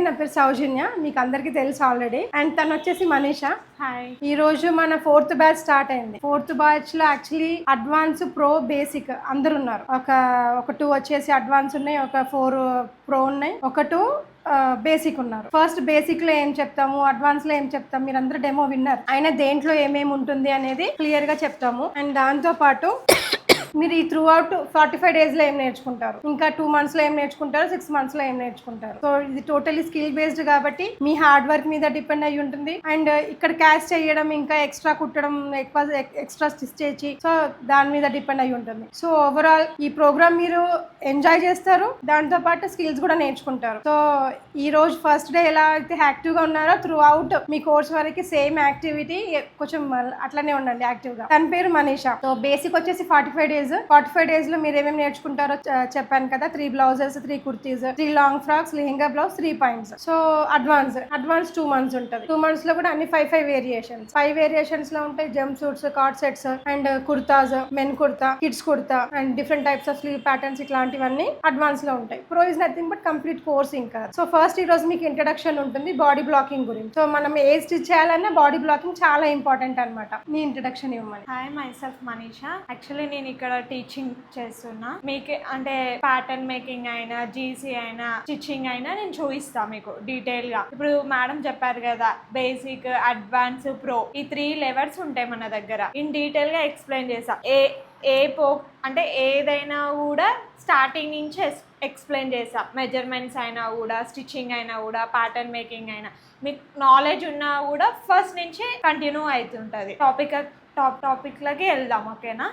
నా పేరు సౌజన్య, మీకు అందరికీ తెలుసు ఆల్రెడీ. అండ్ తను వచ్చేసి మనీషా. హాయ్. ఈ రోజు మన 4th బ్యాచ్ స్టార్ట్ అయింది. 4th బ్యాచ్ లో యాక్చువల్లీ అడ్వాన్స్, ప్రో, బేసిక్ అందరు ఉన్నారు. ఒక 2 వచ్చేసి అడ్వాన్స్ ఉన్నాయి, ఒక 4 ప్రో ఉన్నాయి, ఒక 2 బేసిక్ ఉన్నారు. ఫస్ట్ బేసిక్ లో ఏం చెప్తాము, అడ్వాన్స్ లో ఏం చెప్తాము, మీరు అందరూ డెమో విన్నారు. అయినా దేంట్లో ఏమేమి ఉంటుంది అనేది క్లియర్ గా చెప్తాము. అండ్ దాంతో పాటు మీరు ఈ త్రూ అవుట్ 45 days లో ఏం నేర్చుకుంటారు, ఇంకా 2 months లో ఏం నేర్చుకుంటారు, 6 months లో ఏం నేర్చుకుంటారు. సో ఇది టోటలీ స్కిల్ బేస్డ్ కాబట్టి మీ హార్డ్ వర్క్ మీద డిపెండ్ అయ్యి ఉంటుంది. అండ్ ఇక్కడ క్యాష్ చేయడం, ఇంకా ఎక్స్ట్రా కుట్టడం, ఎక్స్ట్రా స్టిచ్ చేసి, సో దాని మీద డిపెండ్ అయ్యి ఉంటుంది. సో ఓవరాల్ ఈ ప్రోగ్రామ్ మీరు ఎంజాయ్ చేస్తారు, దాంతో పాటు స్కిల్స్ కూడా నేర్చుకుంటారు. సో ఈ రోజు ఫస్ట్ డే ఎలా అయితే యాక్టివ్ గా ఉన్నారో త్రూ అవుట్ మీ కోర్స్ వరకు సేమ్ యాక్టివిటీ, కొంచెం అట్లనే ఉండండి యాక్టివ్ గా. తన పేరు మనీషా. సో బేసిక్ వచ్చేసి 45 days లో మీరు ఏమేమి నేర్చుకుంటారో చెప్పాను కదా. 3 blouses, 3 kurtis, 3 long frocks, lehenga blouse, 3 points. So advance 2 months ఉంటుంది. 2 months లో కూడా అన్ని 5 వేరియేషన్స్. 5 వేరియేషన్స్ లో ఉంటాయి jumpsuits, cord sets, and kurtas, men kurta, kids kurta, and different types of sleeve patterns, ఇట్లాంటివన్నీ అడ్వాన్స్ లో ఉంటాయి. Pro is nothing but complete course. ఇంకా సో ఫస్ట్ ఈ రోజు మీకు ఇంట్రడక్షన్ ఉంటుంది బాడీ బ్లాకింగ్ గురించి. సో మనం ఏ స్టిచ్ చేయాలన్నా బాడీ బ్లాకింగ్ చాలా ఇంపార్టెంట్ అనమాట. మీ ఇంట్రడక్షన్ ఇవ్వమని. Hi, my self Manisha. Actually నేను ఇక్కడ టీచింగ్ చేస్తున్నా. మీకు అంటే ప్యాటర్న్ మేకింగ్ అయినా, జీసీ అయినా, స్టిచ్చింగ్ అయినా నేను చూపిస్తా మీకు డీటెయిల్ గా. ఇప్పుడు మేడం చెప్పారు కదా, బేసిక్, అడ్వాన్స్, ప్రో, ఈ 3 లెవెల్స్ ఉంటాయి మన దగ్గర. ఇన్ డీటెయిల్ గా ఎక్స్ప్లెయిన్ చేస్తా. అంటే ఏదైనా కూడా స్టార్టింగ్ నుంచి ఎక్స్ప్లెయిన్ చేస్తా. మెజర్మెంట్స్ అయినా కూడా, స్టిచ్చింగ్ అయినా కూడా, ప్యాటర్న్ మేకింగ్ అయినా, మీకు నాలెడ్జ్ ఉన్నా కూడా ఫస్ట్ నుంచి కంటిన్యూ అవుతుంటుంది. టాపిక్లకి వెళ్దాం, ఓకేనా?